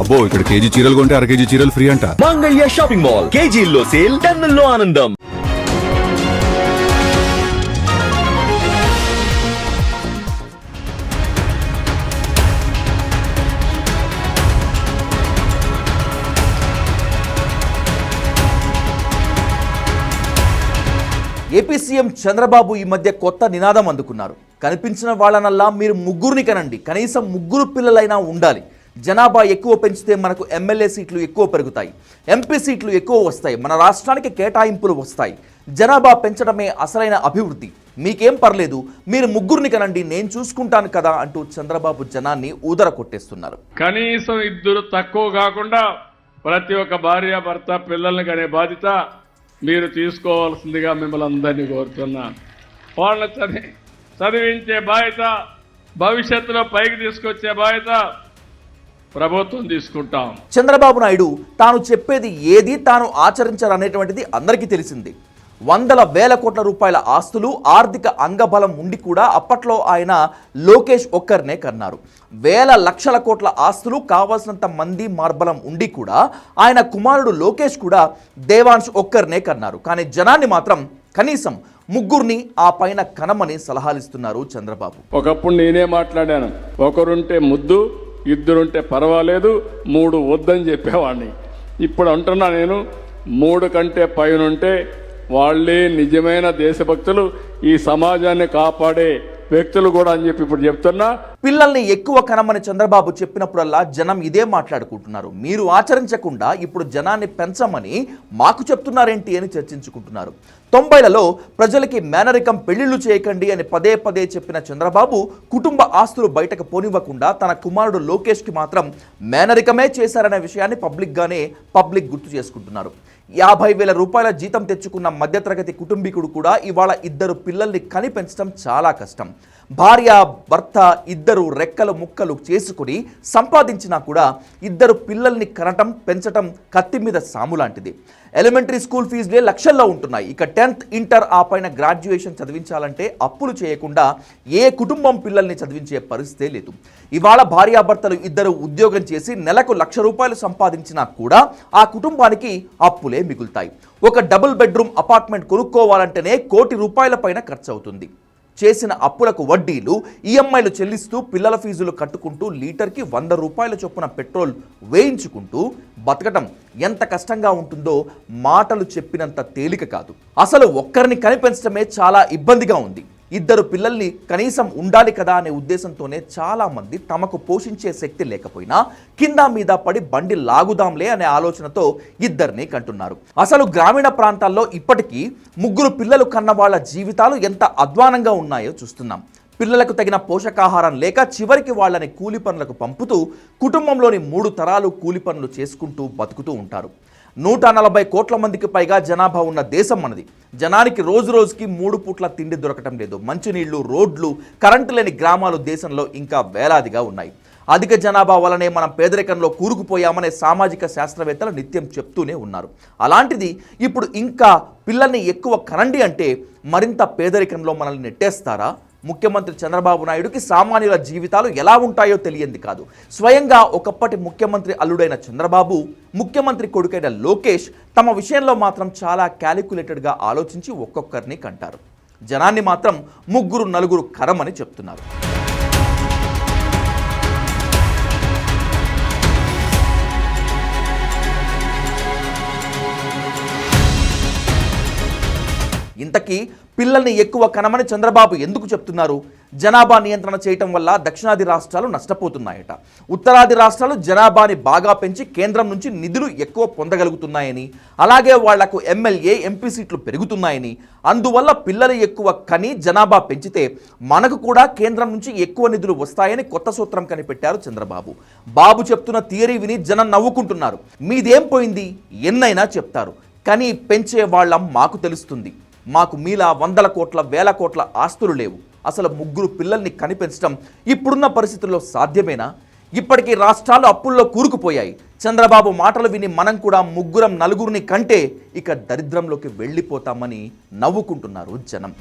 అబ్బో ఇక్కడ కేజీ చీరలు కొంటే అర కేజీ చీరలు ఫ్రీ అంట. మంగళ్య షాపింగ్ మాల్ కేజీల్లో సేల్, టన్నుల్లో ఆనందం. ఏపీ సీఎం చంద్రబాబు ఈ మధ్య కొత్త నినాదం అందుకున్నారు. కనిపించిన వాళ్ళనల్లా మీరు ముగ్గురిని కనండి, కనీసం ముగ్గురు పిల్లలైనా ఉండాలి. జనాభా ఎక్కువ పెంచితే మనకు ఎమ్మెల్యే సీట్లు ఎక్కువ పెరుగుతాయి, ఎంపీ సీట్లు ఎక్కువ వస్తాయి, మన రాష్ట్రానికి కేటాయింపులు వస్తాయి. జనాభా పెంచడమే అసలైన అభివృద్ధి. మీకేం పర్లేదు, మీరు ముగ్గురిని కనండి, నేను చూసుకుంటాను కదా అంటూ చంద్రబాబు జనాన్ని ఊదర కొట్టేస్తున్నారు. కనీసం ఇద్దరు తక్కువ కాకుండా ప్రతి ఒక్క భార్య భర్త పిల్లల్ని కనే బాధ్యత మీరు తీసుకోవాల్సిందిగా మిమ్మల్ని అందరినీ కోరుతున్నా. వాళ్ళని చదివించే బాధ్యత, భవిష్యత్తులో పైకి తీసుకొచ్చే బాధ్యత ప్రభుత్వం తీసుకుంటాం. చంద్రబాబు నాయుడు తాను చెప్పేది ఏది తాను ఆచరించాలనేటువంటిది అందరికీ తెలిసింది. వందల వేల కోట్ల రూపాయల ఆస్తులు, ఆర్థిక అంగబలం ఉండి కూడా అప్పట్లో ఆయన లోకేష్ ఒక్కరినే కన్నారు. వేల లక్షల కోట్ల ఆస్తులు, కావాల్సినంత మంది మార్బలం ఉండి కూడా ఆయన కుమారుడు లోకేష్ కూడా దేవాంశ్ ఒక్కరినే కన్నారు. కానీ జనాన్ని మాత్రం కనీసం ముగ్గురిని ఆ పైన కనమని సలహాలిస్తున్నారు చంద్రబాబు. ఒకప్పుడు నేనే మాట్లాడాను, ఒకరుంటే ముద్దు, ఇద్దరుంటే పర్వాలేదు, మూడు వద్దని చెప్పేవాడిని. ఇప్పుడు అంటున్నా నేను, మూడు కంటే పైనుంటే వాళ్ళే నిజమైన దేశభక్తులు, ఈ సమాజాన్ని కాపాడే వ్యక్తులు కూడా అని చెప్పి ఇప్పుడు చెప్తున్నా. పిల్లల్ని ఎక్కువ కనమని చంద్రబాబు చెప్పినప్పుడల్లా జనం ఇదే మాట్లాడుకుంటున్నారు. మీరు ఆచరించకుండా ఇప్పుడు జనాన్ని పెంచమని మాకు చెప్తున్నారేంటి అని చర్చించుకుంటున్నారు. 90లలో ప్రజలకి మేనరికం పెళ్లిళ్లు చేయకండి అని పదే పదే చెప్పిన చంద్రబాబు కుటుంబ ఆస్తులు బయటకు పోనివ్వకుండా తన కుమారుడు లోకేష్కి మాత్రం మేనరికమే చేశారనే విషయాన్ని పబ్లిక్ గుర్తు చేసుకుంటున్నారు. 50,000 రూపాయల జీతం తెచ్చుకున్న మధ్యతరగతి కుటుంబీకుడు కూడా ఇవాళ ఇద్దరు పిల్లల్ని కని పెంచడం చాలా కష్టం. భార్య భర్త ఇద్దరు రెక్కలు ముక్కలు చేసుకుని సంపాదించినా కూడా ఇద్దరు పిల్లల్ని కనటం పెంచటం కత్తి మీద సాము లాంటిది. ఎలిమెంటరీ స్కూల్ ఫీజులే లక్షల్లో ఉంటున్నాయి. ఇక 10th ఇంటర్ ఆ పైన గ్రాడ్యుయేషన్ చదివించాలంటే అప్పులు చేయకుండా ఏ కుటుంబం పిల్లల్ని చదివించే పరిస్థితే లేదు. ఇవాళ భార్యాభర్తలు ఇద్దరు ఉద్యోగం చేసి నెలకు ₹1,00,000 సంపాదించినా కూడా ఆ కుటుంబానికి అప్పులే మిగులుతాయి. ఒక డబుల్ బెడ్రూమ్ అపార్ట్మెంట్ కొనుక్కోవాలంటేనే ₹1,00,00,000 పైన ఖర్చు అవుతుంది. చేసిన అప్పులకు వడ్డీలు, ఈఎంఐలు చెల్లిస్తూ పిల్లల ఫీజులు కట్టుకుంటూ లీటర్కి ₹100 చొప్పున పెట్రోల్ వేయించుకుంటూ బతకటం ఎంత కష్టంగా ఉంటుందో మాటలు చెప్పినంత తేలిక కాదు. అసలు ఒక్కరిని కనిపెంచడమే చాలా ఇబ్బందిగా ఉంది. ఇద్దరు పిల్లల్ని కనీసం ఉండాలి కదా అనే ఉద్దేశంతోనే చాలామంది తమకు పోషించే శక్తి లేకపోయినా కింద మీద పడి బండి లాగుదాంలే అనే ఆలోచనతో ఇద్దరిని కంటున్నారు. అసలు గ్రామీణ ప్రాంతాల్లో ఇప్పటికీ ముగ్గురు పిల్లలు కన్న వాళ్ళ జీవితాలు ఎంత అధ్వానంగా ఉన్నాయో చూస్తున్నాం. పిల్లలకు తగిన పోషకాహారం లేక చివరికి వాళ్ళని కూలి పనులకు పంపుతూ కుటుంబంలోని 3 తరాలు కూలి పనులు చేసుకుంటూ బతుకుతూ ఉంటారు. 140 కోట్ల మందికి పైగా జనాభా ఉన్న దేశం మనది. జనానికి రోజు రోజుకి 3 పూట్ల తిండి దొరకటం లేదు. మంచినీళ్లు, రోడ్లు, కరెంటు లేని గ్రామాలు దేశంలో ఇంకా వేలాదిగా ఉన్నాయి. అధిక జనాభా వలనే మనం పేదరికంలో కూరుకుపోయామనే సామాజిక శాస్త్రవేత్తలు నిత్యం చెప్తూనే ఉన్నారు. అలాంటిది ఇప్పుడు ఇంకా పిల్లల్ని ఎక్కువ కనండి అంటే మరింత పేదరికంలో మనల్ని నెట్టేస్తారా? ముఖ్యమంత్రి చంద్రబాబు నాయుడుకి సామాన్యుల జీవితాలు ఎలా ఉంటాయో తెలియంది కాదు. స్వయంగా ఒకప్పటి ముఖ్యమంత్రి అల్లుడైన చంద్రబాబు, ముఖ్యమంత్రి కొడుకైన లోకేష్ తమ విషయంలో మాత్రం చాలా క్యాలిక్యులేటెడ్గా ఆలోచించి ఒక్కొక్కరిని కంటారు. జనాన్ని మాత్రం 3-4 కరమని చెప్తున్నారు. ఇంతకీ పిల్లల్ని ఎక్కువ కనమని చంద్రబాబు ఎందుకు చెప్తున్నారు? జనాభా నియంత్రణ చేయటం వల్ల దక్షిణాది రాష్ట్రాలు నష్టపోతున్నాయట. ఉత్తరాది రాష్ట్రాలు జనాభాని బాగా పెంచి కేంద్రం నుంచి నిధులు ఎక్కువ పొందగలుగుతున్నాయని, అలాగే వాళ్లకు ఎమ్మెల్యే, ఎంపీ సీట్లు పెరుగుతున్నాయని, అందువల్ల పిల్లలు ఎక్కువ కని జనాభా పెంచితే మనకు కూడా కేంద్రం నుంచి ఎక్కువ నిధులు వస్తాయని కొత్త సూత్రం కనిపెట్టారు చంద్రబాబు. బాబు చెప్తున్న థియరీ విని జనం నవ్వుకుంటున్నారు. మీదేం పోయింది, ఎన్నైనా చెప్తారు, కానీ పెంచే వాళ్ళం మాకు తెలుస్తుంది. మాకు మీలా 100 కోట్ల 1000 కోట్ల ఆస్తులు లేవు. అసలు ముగ్గురు పిల్లల్ని కనిపెంచడం ఇప్పుడున్న పరిస్థితుల్లో సాధ్యమేనా? ఇప్పటికీ రాష్ట్రాలు అప్పుల్లో కూరుకుపోయాయి. చంద్రబాబు మాటలు విని మనం కూడా 3-4 కంటే ఇక దరిద్రంలోకి వెళ్ళిపోతామని నవ్వుకుంటున్నారు జనం.